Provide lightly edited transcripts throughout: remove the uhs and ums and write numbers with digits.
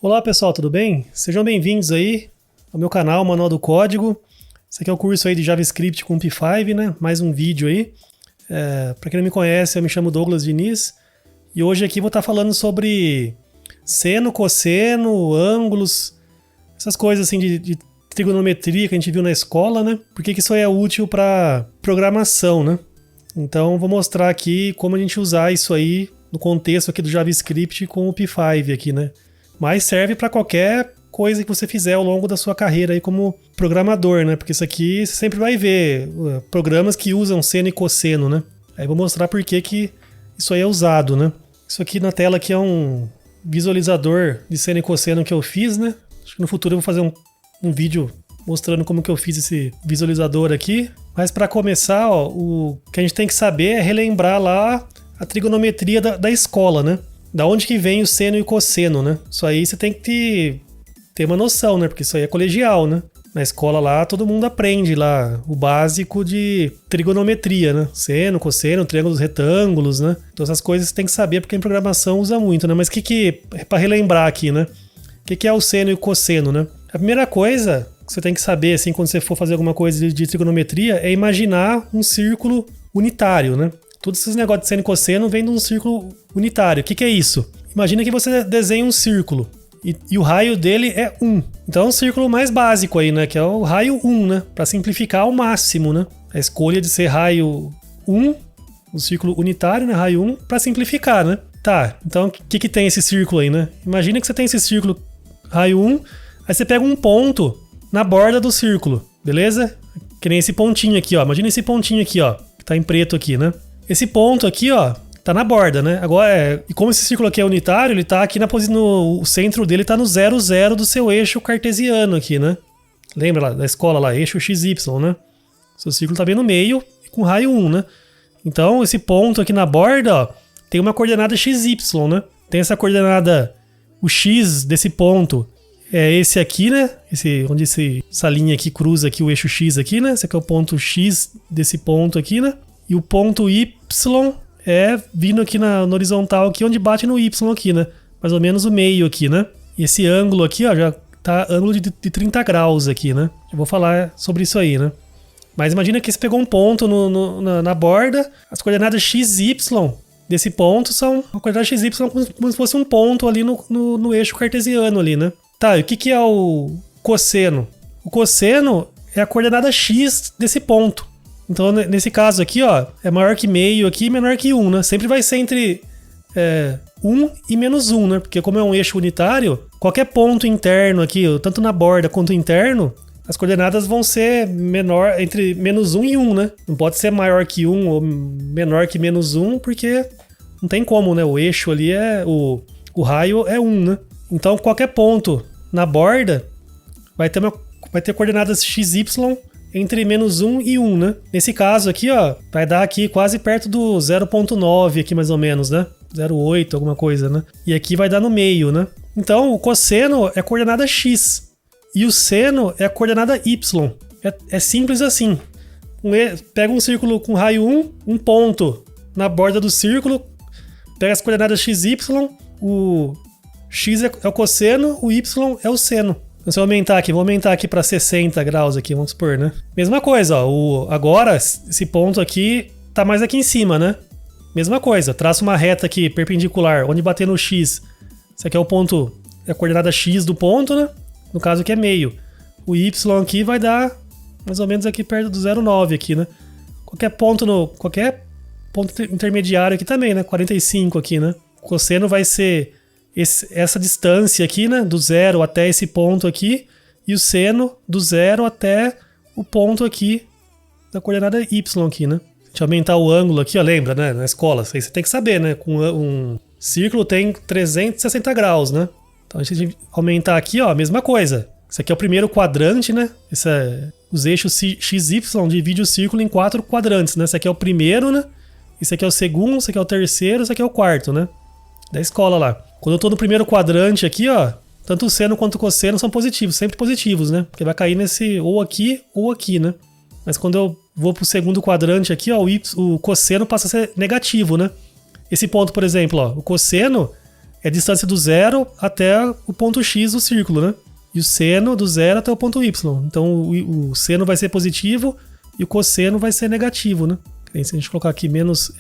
Olá pessoal, tudo bem? Sejam bem-vindos aí ao meu canal Manual do Código. Esse aqui é o curso aí de JavaScript com P5, né? Mais um vídeo aí. Para quem não me conhece, eu me chamo Douglas Diniz e hoje aqui vou estar falando sobre seno, cosseno, ângulos, essas coisas assim de trigonometria que a gente viu na escola, né? Por que isso aí é útil para programação, né? Então vou mostrar aqui como a gente usar isso aí no contexto aqui do JavaScript com o P5 aqui, né? Mas serve para qualquer coisa que você fizer ao longo da sua carreira aí como programador, né? Porque isso aqui você sempre vai ver programas que usam seno e cosseno, né? Aí vou mostrar por que isso aí é usado, né? Isso aqui na tela aqui é um visualizador de seno e cosseno que eu fiz, né? Acho que no futuro eu vou fazer um vídeo mostrando como que eu fiz esse visualizador aqui. Mas para começar, ó, o que a gente tem que saber é relembrar lá a trigonometria da escola, né? Da onde que vem o seno e o cosseno, né? Isso aí você tem que ter uma noção, né? Porque isso aí é colegial, né? Na escola lá todo mundo aprende lá o básico de trigonometria, né? Seno, cosseno, triângulos, retângulos, né? Então essas coisas você tem que saber porque em programação usa muito, né? Mas para relembrar aqui, né? O que é o seno e o cosseno, né? A primeira coisa que você tem que saber, assim, quando você for fazer alguma coisa de trigonometria, é imaginar um círculo unitário, né? Todos esses negócios de seno e cosseno vêm de um círculo unitário. O que é isso? Imagina que você desenha um círculo e o raio dele é 1. Então é um círculo mais básico aí, né? Que é o raio 1, né? Para simplificar ao máximo, né? A escolha de ser raio 1, um círculo unitário, né? Raio 1, para simplificar, né? Tá, então o que tem esse círculo aí, né? Imagina que você tem esse círculo raio 1, aí você pega um ponto na borda do círculo, beleza? Que nem esse pontinho aqui, ó. Imagina esse pontinho aqui, ó, que tá em preto aqui, né? Esse ponto aqui, ó, tá na borda, né? Agora, e como esse círculo aqui é unitário, ele tá aqui o centro dele tá no 0, 0 do seu eixo cartesiano aqui, né? Lembra lá da escola lá, eixo XY, né? Seu círculo tá bem no meio e com raio 1, né? Então, esse ponto aqui na borda, ó, tem uma coordenada XY, né? Tem essa coordenada, o X desse ponto é esse aqui, né? Onde essa linha aqui cruza aqui o eixo X aqui, né? Esse aqui é o ponto X desse ponto aqui, né? E o ponto Y é vindo aqui na horizontal aqui, onde bate no Y aqui, né? Mais ou menos o meio aqui, né? E esse ângulo aqui, ó, já tá ângulo de 30 graus aqui, né? Eu vou falar sobre isso aí, né? Mas imagina que você pegou um ponto na borda, as coordenadas XY desse ponto são a coordenada XY como se fosse um ponto ali no eixo cartesiano ali, né? Tá, e o que é o cosseno? O cosseno é a coordenada X desse ponto. Então, nesse caso aqui, ó, é maior que meio aqui e menor que 1, né? Sempre vai ser entre 1 e menos 1, né? Porque como é um eixo unitário, qualquer ponto interno aqui, tanto na borda quanto interno, as coordenadas vão ser menor entre menos 1 e 1, né? Não pode ser maior que 1 ou menor que menos 1, porque não tem como, né? O eixo ali o raio é 1, né? Então, qualquer ponto na borda vai ter coordenadas XY entre menos 1 e 1, né? Nesse caso aqui, ó, vai dar aqui quase perto do 0.9 aqui mais ou menos, né? 0.8, alguma coisa, né? E aqui vai dar no meio, né? Então, o cosseno é a coordenada X e o seno é a coordenada Y. É simples assim. Pega um círculo com raio 1, um ponto na borda do círculo, pega as coordenadas XY, o X é o cosseno, o Y é o seno. Então, se eu vou aumentar aqui para 60 graus aqui, vamos supor, né? Mesma coisa, ó. Agora, esse ponto aqui tá mais aqui em cima, né? Mesma coisa, traça uma reta aqui perpendicular, onde bater no X. Esse aqui é o ponto, é a coordenada X do ponto, né? No caso aqui é meio. O Y aqui vai dar mais ou menos aqui perto do 0,9 aqui, né? Qualquer ponto intermediário aqui também, né? 45 aqui, né? O cosseno vai ser essa distância aqui, né, do 0 até esse ponto aqui, e o seno do 0 até o ponto aqui da coordenada Y aqui, né? Deixa eu aumentar o ângulo aqui, ó, lembra, né, na escola, isso aí você tem que saber, né, com um círculo tem 360 graus, né? Então a gente aumentar aqui, ó, a mesma coisa. Esse aqui é o primeiro quadrante, né? Os eixos XY dividem o círculo em 4 quadrantes, né? Esse aqui é o primeiro, né? Esse aqui é o segundo, esse aqui é o terceiro, esse aqui é o quarto, né? Da escola lá. Quando eu tô no primeiro quadrante aqui, ó, tanto o seno quanto o cosseno são positivos, sempre positivos, né? Porque vai cair nesse ou aqui, né? Mas quando eu vou pro segundo quadrante aqui, ó, o cosseno passa a ser negativo, né? Esse ponto, por exemplo, ó, o cosseno é a distância do zero até o ponto X do círculo, né? E o seno do zero até o ponto Y. Então o seno vai ser positivo e o cosseno vai ser negativo, né? Se a gente colocar aqui menos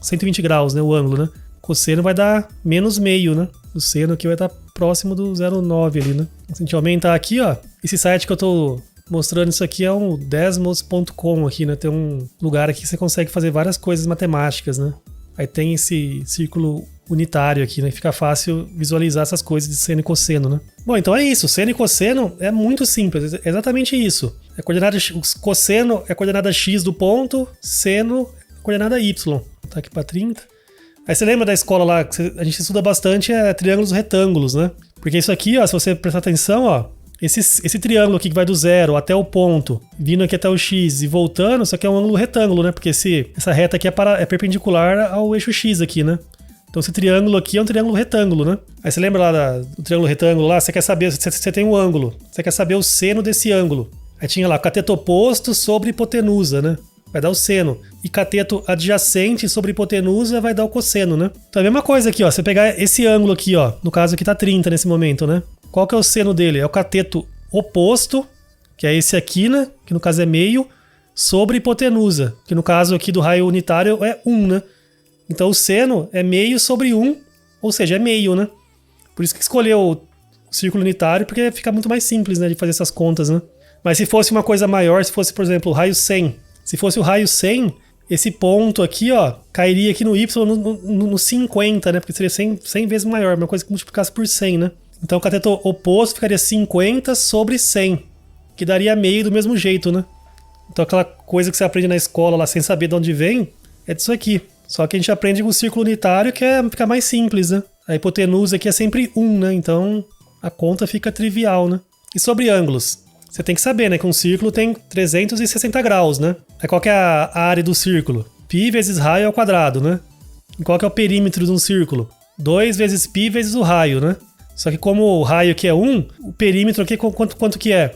120 graus, né? O ângulo, né? O cosseno vai dar menos meio, né? O seno aqui vai estar próximo do 0,9 ali, né? Se a gente aumentar aqui, ó, esse site que eu tô mostrando isso aqui é um Desmos.com aqui, né? Tem um lugar aqui que você consegue fazer várias coisas matemáticas, né? Aí tem esse círculo unitário aqui, né? Fica fácil visualizar essas coisas de seno e cosseno, né? Bom, então é isso. Seno e cosseno é muito simples. É exatamente isso. Cosseno é a coordenada x do ponto, seno é a coordenada y. Tá aqui para 30. Aí você lembra da escola lá, que a gente estuda bastante triângulos retângulos, né? Porque isso aqui, ó, se você prestar atenção, ó, esse triângulo aqui que vai do zero até o ponto, vindo aqui até o x e voltando, isso aqui é um ângulo retângulo, né? Porque essa reta aqui é perpendicular ao eixo x aqui, né? Então esse triângulo aqui é um triângulo retângulo, né? Aí você lembra lá do triângulo retângulo lá? Você quer saber, você tem um ângulo, você quer saber o seno desse ângulo. Aí tinha lá cateto oposto sobre hipotenusa, né? Vai dar o seno. E cateto adjacente sobre hipotenusa vai dar o cosseno, né? Então é a mesma coisa aqui, ó. Você pegar esse ângulo aqui, ó. No caso aqui tá 30 nesse momento, né? Qual que é o seno dele? É o cateto oposto, que é esse aqui, né? Que no caso é meio, sobre hipotenusa. Que no caso aqui do raio unitário é 1, né? Então o seno é meio sobre 1, ou seja, é meio, né? Por isso que escolheu o círculo unitário, porque fica muito mais simples, né? De fazer essas contas, né? Mas se fosse uma coisa maior, se fosse, por exemplo, o raio 100. Se fosse o raio 100, esse ponto aqui, ó, cairia aqui no Y no 50, né? Porque seria 100 vezes maior, uma coisa que multiplicasse por 100, né? Então o cateto oposto ficaria 50 sobre 100, que daria meio do mesmo jeito, né? Então aquela coisa que você aprende na escola lá sem saber de onde vem, é disso aqui. Só que a gente aprende com o círculo unitário, que fica mais simples, né? A hipotenusa aqui é sempre 1, né? Então a conta fica trivial, né? E sobre ângulos? Você tem que saber, né? Que um círculo tem 360 graus, né? Aí qual que é a área do círculo? Π vezes raio ao quadrado, né? E qual que é o perímetro de um círculo? 2 vezes π vezes o raio, né? Só que como o raio aqui é 1, o perímetro aqui quanto que é?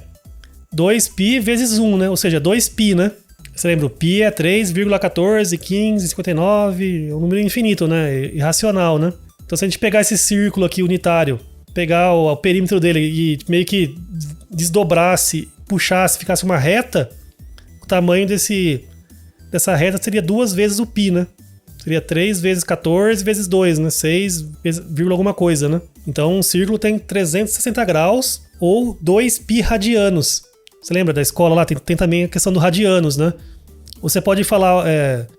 2π vezes 1, né? Ou seja, 2π, né? Você lembra? O π é 3,141559, é um número infinito, né? Irracional, né? Então se a gente pegar esse círculo aqui unitário, pegar o perímetro dele e meio que desdobrasse, puxasse, ficasse uma reta, o tamanho dessa reta seria 2 vezes o π, né? Seria 3 vezes 14 vezes 2, né? 6, vírgula alguma coisa, né? Então um círculo tem 360 graus ou 2π radianos. Você lembra da escola lá? Tem também a questão do radianos, né? Você pode falar,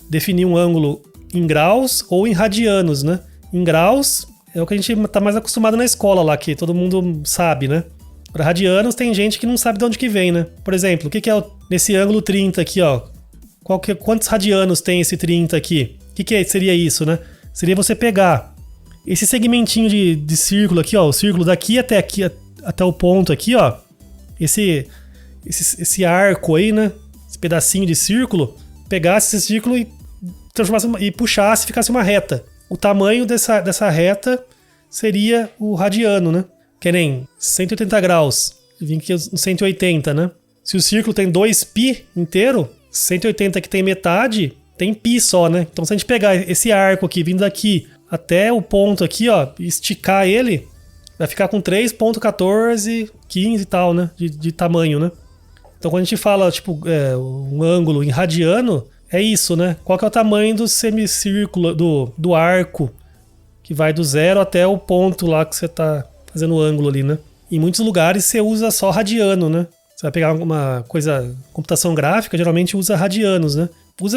definir um ângulo em graus ou em radianos, né? Em graus é o que a gente tá mais acostumado na escola lá, que todo mundo sabe, né? Para radianos tem gente que não sabe de onde que vem, né? Por exemplo, o que é nesse ângulo 30 aqui, ó? Quantos radianos tem esse 30 aqui? O que seria isso, né? Seria você pegar esse segmentinho de círculo aqui, ó, o círculo daqui, até o ponto aqui, ó. Esse arco aí, né? Esse pedacinho de círculo, pegasse esse círculo e transformasse e puxasse, ficasse uma reta. O tamanho dessa reta seria o radiano, né? Que nem 180 graus. Vim aqui no 180, né? Se o círculo tem 2π inteiro, 180 que tem metade, tem π só, né? Então se a gente pegar esse arco aqui, vindo daqui até o ponto aqui, ó, e esticar ele, vai ficar com 3,14, 15 e tal, né? De tamanho, né? Então quando a gente fala, tipo, um ângulo em radiano, é isso, né? Qual que é o tamanho do semicírculo, do arco, que vai do zero até o ponto lá que você tá fazendo o ângulo ali, né? Em muitos lugares você usa só radiano, né? Você vai pegar alguma coisa, computação gráfica, geralmente usa radianos, né?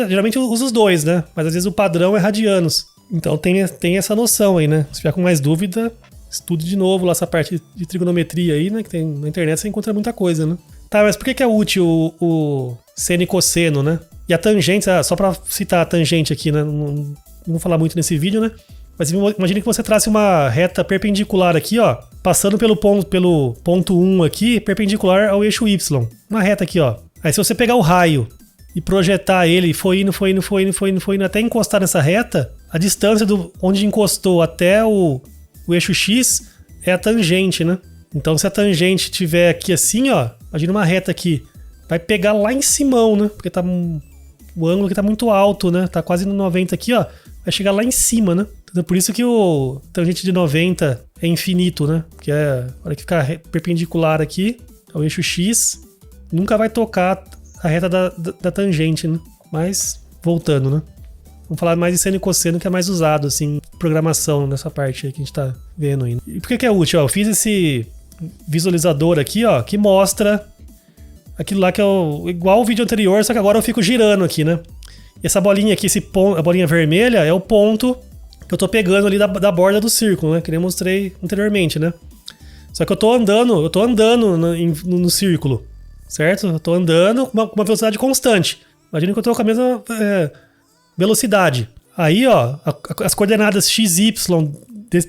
Geralmente usa os dois, né? Mas às vezes o padrão é radianos. Então tem essa noção aí, né? Se tiver com mais dúvida, estude de novo lá essa parte de trigonometria aí, né? Que tem na internet, você encontra muita coisa, né? Tá, mas por que é útil o seno e cosseno, né? E a tangente, só pra citar a tangente aqui, né? Não vou falar muito nesse vídeo, né? Mas imagine que você trace uma reta perpendicular aqui, ó, passando pelo ponto 1 aqui, perpendicular ao eixo Y. Uma reta aqui, ó. Aí se você pegar o raio e projetar ele, foi indo até encostar nessa reta, a distância onde encostou até o eixo X é a tangente, né? Então se a tangente estiver aqui assim, ó, imagina uma reta aqui, vai pegar lá em cima, né? Porque o ângulo aqui tá muito alto, né? Tá quase no 90 aqui, ó. Vai chegar lá em cima, né? Então, por isso que o tangente de 90 é infinito, né? Porque a hora que ficar perpendicular aqui ao eixo X, nunca vai tocar a reta da tangente, né? Mas, voltando, né? Vamos falar mais de seno e cosseno, que é mais usado, assim, em programação nessa parte aí que a gente tá vendo aí. E por que é útil? Ó, eu fiz esse visualizador aqui, ó, que mostra aquilo lá que é igual o vídeo anterior, só que agora eu fico girando aqui, né? E essa bolinha aqui, a bolinha vermelha, é o ponto que eu tô pegando ali da borda do círculo, né? Que nem eu mostrei anteriormente, né? Só que eu tô andando no círculo, certo? Eu tô andando com uma velocidade constante. Imagina que eu tô com a mesma velocidade. Aí, ó, as coordenadas x, y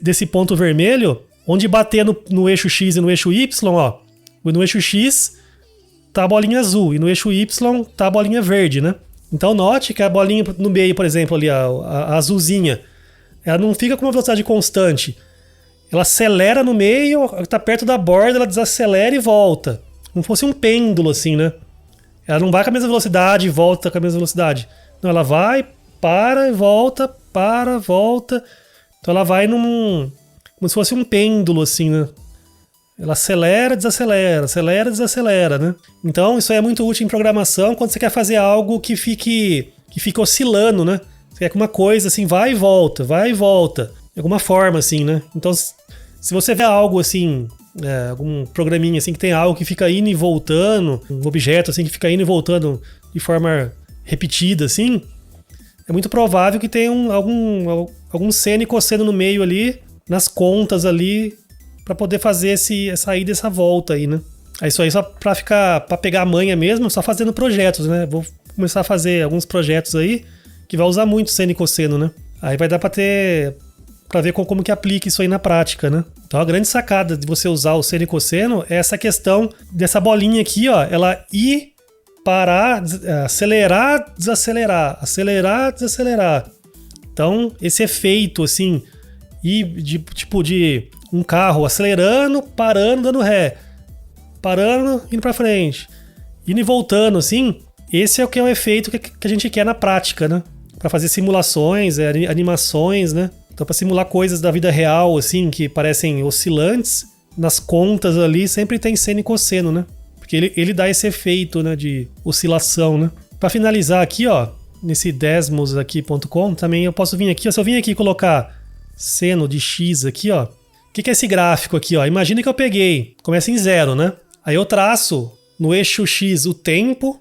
desse ponto vermelho, onde bater no eixo x e no eixo y, ó, no eixo x tá a bolinha azul e no eixo y tá a bolinha verde, né? Então note que a bolinha no meio, por exemplo, ali, a azulzinha, ela não fica com uma velocidade constante. Ela acelera no meio, tá perto da borda, ela desacelera e volta. Como se fosse um pêndulo, assim, né? Ela não vai com a mesma velocidade e volta com a mesma velocidade. Não, ela vai, para e volta, para, volta. Então ela vai como se fosse um pêndulo, assim, né? Ela acelera, desacelera, né? Então isso aí é muito útil em programação quando você quer fazer algo que fique oscilando, né? Você quer que uma coisa assim vai e volta, de alguma forma assim, né? Então se você vê algo assim, algum programinha assim que tem algo que fica indo e voltando, um objeto assim que fica indo e voltando de forma repetida assim, é muito provável que tenha algum seno e cosseno no meio ali, nas contas ali, para poder fazer essa ida e essa volta aí, né? Aí isso aí só pra pegar a manha mesmo, só fazendo projetos, né? Vou começar a fazer alguns projetos aí que vai usar muito seno e cosseno, né? Aí vai dar pra ver como que aplica isso aí na prática, né? Então a grande sacada de você usar o seno e cosseno é essa questão dessa bolinha aqui, ó, ela ir, parar, acelerar, desacelerar. Então esse efeito assim, de um carro acelerando, parando, dando ré, parando, indo pra frente, indo e voltando, assim, esse é o que é o efeito que a gente quer na prática, né? Pra fazer simulações, animações, né? Então pra simular coisas da vida real, assim, que parecem oscilantes, nas contas ali sempre tem seno e cosseno, né? Porque ele dá esse efeito, né, de oscilação, né? Pra finalizar aqui, ó, nesse desmosaqui.com, também eu posso vir aqui, ó, se eu vim aqui colocar seno de x aqui, ó, o que é esse gráfico aqui, ó? Imagina que eu peguei, começa em 0, né? Aí eu traço no eixo x o tempo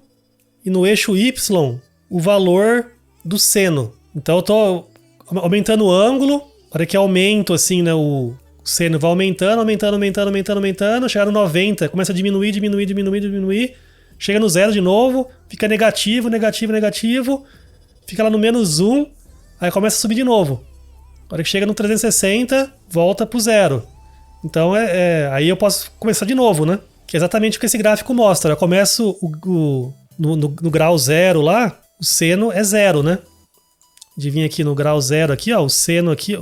e no eixo y o valor do seno. Então eu tô aumentando o ângulo, para que aumento assim, né, o seno vai aumentando, chegar no 90, começa a diminuir, chega no 0 de novo, fica negativo, fica lá no -1, aí começa a subir de novo. A hora que chega no 360, volta pro 0. Então aí eu posso começar de novo, né? Que é exatamente o que esse gráfico mostra. Eu começo no grau 0 lá, o seno é 0, né? De vir aqui no grau 0 aqui, ó, o seno aqui,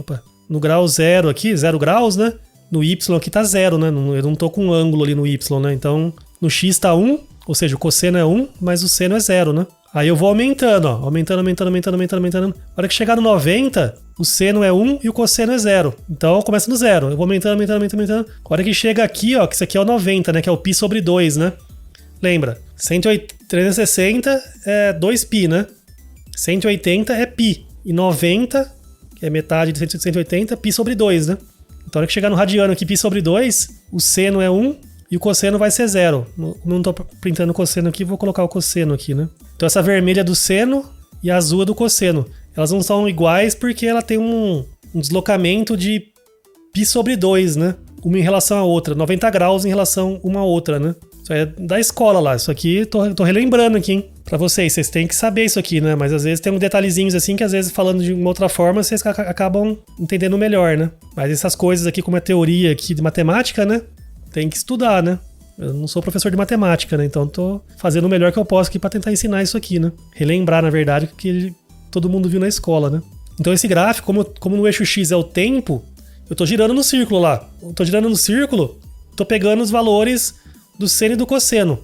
no grau 0 aqui, 0 graus, né? No Y aqui tá 0, né? Eu não tô com um ângulo ali no Y, né? Então no X tá 1, ou seja, o cosseno é 1, mas o seno é 0, né? Aí eu vou aumentando, ó. Aumentando. A hora que chegar no 90, o seno é 1 e o cosseno é 0. Então começa no 0. Eu vou aumentando. A hora que chega aqui, ó, que isso aqui é o 90, né? Que é o π sobre 2, né? Lembra? 360 é 2π, né? 180 é π. E 90, que é metade de 180, π sobre 2, né? Então a hora que chegar no radiano aqui, π sobre 2, o seno é 1 e o cosseno vai ser 0. Não tô printando o cosseno aqui, vou colocar o cosseno aqui, né? Então essa vermelha é do seno e a azul é do cosseno. Elas não são iguais porque ela tem um deslocamento de π sobre 2, né? Uma em relação à outra, 90 graus em relação uma à outra, né? Isso aí é da escola lá. Isso aqui, tô relembrando aqui, hein? Pra vocês têm que saber isso aqui, né? Mas às vezes tem uns detalhezinhos assim que às vezes falando de uma outra forma vocês acabam entendendo melhor, né? Mas essas coisas aqui, como é teoria aqui de matemática, né? Tem que estudar, né? Eu não sou professor de matemática, né? Então tô fazendo o melhor que eu posso aqui pra tentar ensinar isso aqui, né? Relembrar, na verdade, o que todo mundo viu na escola, né? Então esse gráfico, como no eixo X é o tempo, eu tô girando no círculo lá. Eu tô girando no círculo, tô pegando os valores do seno e do cosseno.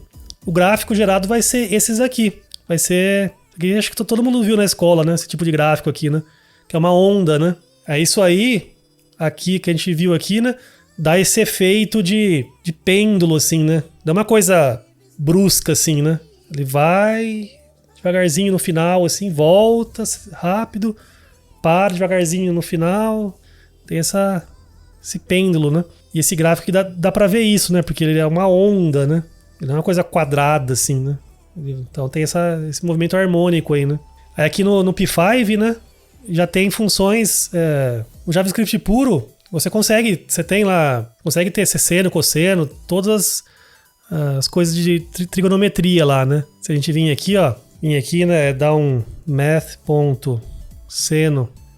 O gráfico gerado vai ser esses aqui. Vai ser... Aqui, acho que todo mundo viu na escola, né? Esse tipo de gráfico aqui, né? Que é uma onda, né? É isso aí, aqui que a gente viu aqui, né? Dá esse efeito de pêndulo, assim, né? Dá uma coisa brusca, assim, né? Ele vai devagarzinho no final, assim, volta rápido, para devagarzinho no final. Tem esse pêndulo, né? E esse gráfico que dá pra ver isso, né? Porque ele é uma onda, né? Ele não é uma coisa quadrada, assim, né? Então tem esse movimento harmônico aí, né? Aí aqui no P5, né? Já tem funções... o JavaScript puro, você tem lá... Consegue ter seno, cosseno, todas as coisas de trigonometria lá, né? Se a gente vir aqui, ó... Vir aqui, né? Dar um math.seno.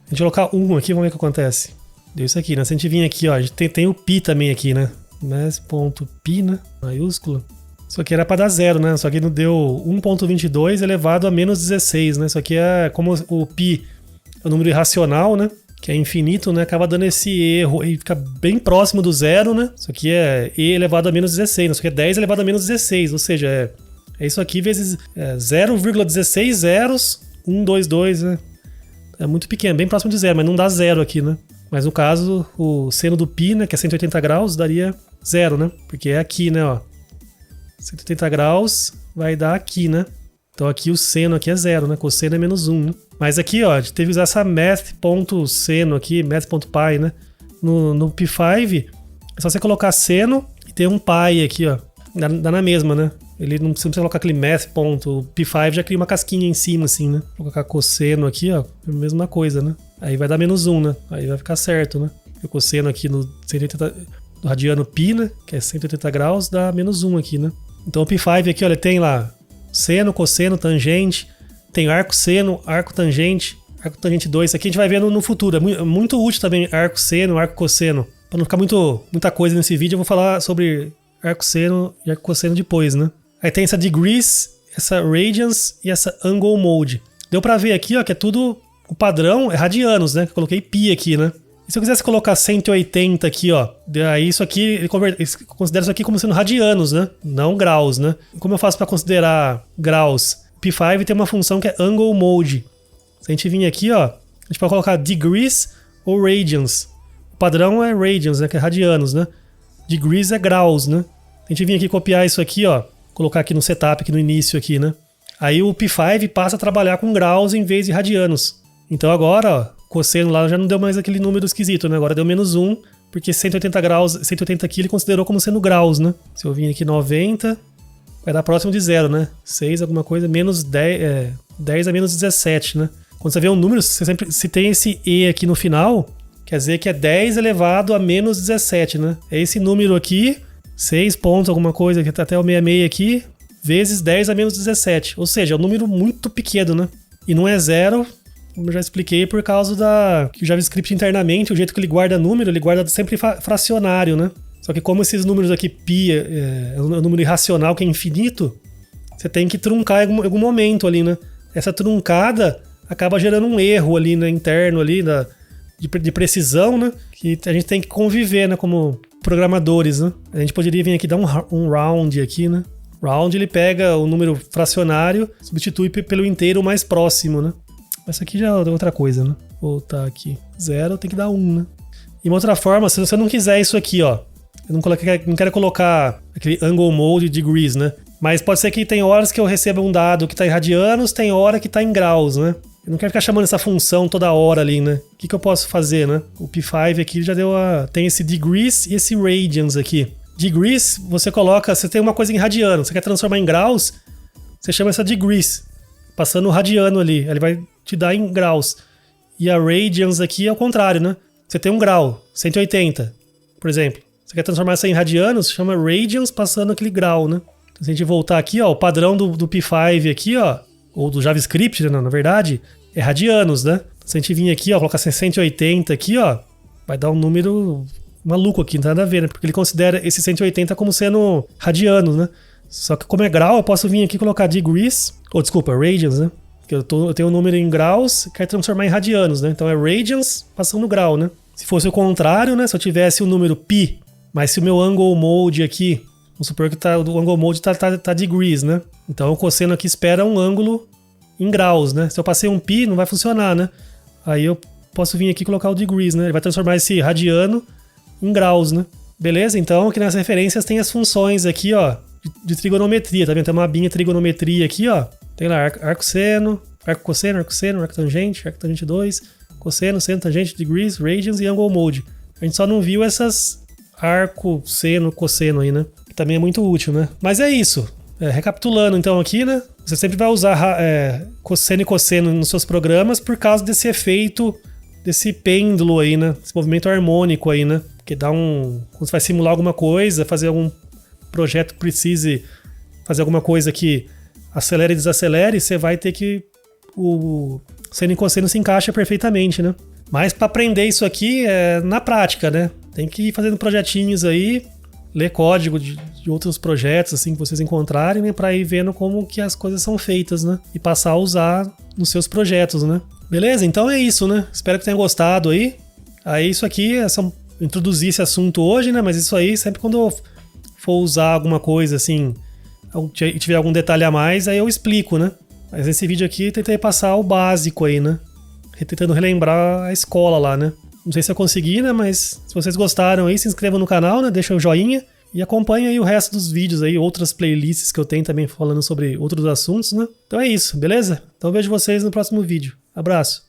A gente colocar 1 aqui, vamos ver o que acontece. Deu isso aqui, né? Se a gente vir aqui, ó... A gente tem o pi também aqui, né? Math.pi, né? Maiúsculo. Isso aqui era para dar 0, né? Só que não deu 1.22 elevado a menos 16, né? Isso aqui é como o pi é um número irracional, né? Que é infinito, né? Acaba dando esse erro e fica bem próximo do 0, né? Isso aqui é e elevado a menos 16, né? Isso aqui é 10 elevado a menos 16, ou seja, é isso aqui vezes 0,16 zeros, 122, né? É muito pequeno, bem próximo de 0, mas não dá 0 aqui, né? Mas no caso, o seno do pi, né? Que é 180 graus, daria 0, né? Porque é aqui, né? Ó. 180 graus vai dar aqui, né? Então aqui o seno aqui é 0, né? Cosseno é menos 1, né? Mas aqui, ó, a gente teve que usar essa math.seno aqui, math.pi, né? No P5, é só você colocar seno e ter um pi aqui, ó. Dá na mesma, né? Ele não precisa colocar aquele math.p5, já cria uma casquinha em cima, assim, né? Vou colocar cosseno aqui, ó, a mesma coisa, né? Aí vai dar menos 1, né? Aí vai ficar certo, né? O cosseno aqui no 180, do radiano pi, né? Que é 180 graus, dá menos 1 aqui, né? Então o P5 aqui, olha, tem lá seno, cosseno, tangente, tem arco seno, arco tangente 2. Isso aqui a gente vai ver no futuro. É muito útil também arco seno, arco cosseno. Para não ficar muita coisa nesse vídeo, eu vou falar sobre arco seno e arco cosseno depois, né? Aí tem essa degrees, essa radians e essa angle mode. Deu para ver aqui, ó, que é tudo... O padrão é radianos, né? Eu coloquei pi aqui, né? E se eu quisesse colocar 180 aqui, ó, aí isso aqui, ele considera isso aqui como sendo radianos, né? Não graus, né? Como eu faço para considerar graus? P5 tem uma função que é angle mode. Se a gente vir aqui, ó, a gente pode colocar degrees ou radians. O padrão é radians, né? Que é radianos, né? Degrees é graus, né? A gente vir aqui copiar isso aqui, ó, colocar aqui no setup, aqui no início aqui, né? Aí o P5 passa a trabalhar com graus em vez de radianos. Então agora, ó, cosseno lá já não deu mais aquele número esquisito, né? Agora deu menos 1, porque 180 graus, 180 aqui ele considerou como sendo graus, né? Se eu vir aqui 90, vai dar próximo de 0, né? 6 alguma coisa, menos 10, 10 a menos 17, né? Quando você vê um número, se tem esse E aqui no final, quer dizer que é 10 elevado a menos 17, né? É esse número aqui, 6 pontos alguma coisa, que tá até o 66 aqui, vezes 10 a menos 17. Ou seja, é um número muito pequeno, né? E não é 0... Como eu já expliquei, por causa que o JavaScript internamente, o jeito que ele guarda número, ele guarda sempre fracionário, né? Só que como esses números aqui, pi, é um número irracional que é infinito, você tem que truncar em algum momento ali, né? Essa truncada acaba gerando um erro ali, né, interno ali, de precisão, né? Que a gente tem que conviver, né, como programadores, né? A gente poderia vir aqui dar um round aqui, né? Round, ele pega o número fracionário, substitui pelo inteiro mais próximo, né? Essa aqui já é outra coisa, né? Voltar aqui. 0 tem que dar 1, né? E uma outra forma, se você não quiser isso aqui, ó. Eu não quero colocar aquele angle mode degrees, né? Mas pode ser que tem horas que eu receba um dado que tá em radianos, tem hora que tá em graus, né? Eu não quero ficar chamando essa função toda hora ali, né? O que eu posso fazer, né? O P5 aqui já deu tem esse degrees e esse radians aqui. Degrees, você tem uma coisa em radiano, você quer transformar em graus, você chama essa degrees, passando o radiano ali. Ele vai te dar em graus. E a radians aqui é o contrário, né? Você tem um grau, 180, por exemplo. Você quer transformar isso em radianos, chama radians passando aquele grau, né? Então, se a gente voltar aqui, ó, o padrão do P5 aqui, ó, ou do JavaScript, né, na verdade, é radianos, né? Se a gente vir aqui, ó, colocar 180 aqui, ó, vai dar um número maluco aqui, não tem nada a ver, né? Porque ele considera esse 180 como sendo radianos, né? Só que como é grau, eu posso vir aqui e colocar degrees, ou desculpa, radians, né? Porque eu tenho um número em graus, quero transformar em radianos, né? Então é radians passando no grau, né? Se fosse o contrário, né? Se eu tivesse o número pi, mas se o meu angle mode aqui, vamos supor que o angle mode tá degrees, né? Então o cosseno aqui espera um ângulo em graus, né? Se eu passei um pi, não vai funcionar, né? Aí eu posso vir aqui e colocar o degrees, né? Ele vai transformar esse radiano em graus, né? Beleza? Então aqui nas referências tem as funções aqui, ó, de trigonometria, tá vendo? Tem uma abinha trigonometria aqui, ó. Tem lá arco seno, arco cosseno, arco tangente 2, cosseno, seno, tangente, degrees, radians e angle mode. A gente só não viu essas arco, seno, cosseno aí, né? Que também é muito útil, né? Mas é isso. Recapitulando então aqui, né? Você sempre vai usar cosseno e cosseno nos seus programas por causa desse efeito, desse pêndulo aí, né? Esse movimento harmônico aí, né? Que dá quando você vai simular alguma coisa, fazer algum projeto que precise fazer alguma coisa que acelere e desacelere, você vai ter que o seno e cosseno se encaixa perfeitamente, né? Mas para aprender isso aqui é na prática, né? Tem que ir fazendo projetinhos aí, ler código de outros projetos assim que vocês encontrarem, né? Para ir vendo como que as coisas são feitas, né? E passar a usar nos seus projetos, né? Beleza? Então é isso, né? Espero que tenham gostado aí. Aí isso aqui, introduzir esse assunto hoje, né? Mas isso aí, sempre quando eu for usar alguma coisa assim, e tiver algum detalhe a mais, aí eu explico, né? Mas nesse vídeo aqui eu tentei passar o básico aí, né? Tentando relembrar a escola lá, né? Não sei se eu consegui, né? Mas se vocês gostaram aí, se inscrevam no canal, né? Deixa o joinha e acompanha aí o resto dos vídeos aí, outras playlists que eu tenho também falando sobre outros assuntos, né? Então é isso, beleza? Então vejo vocês no próximo vídeo. Abraço!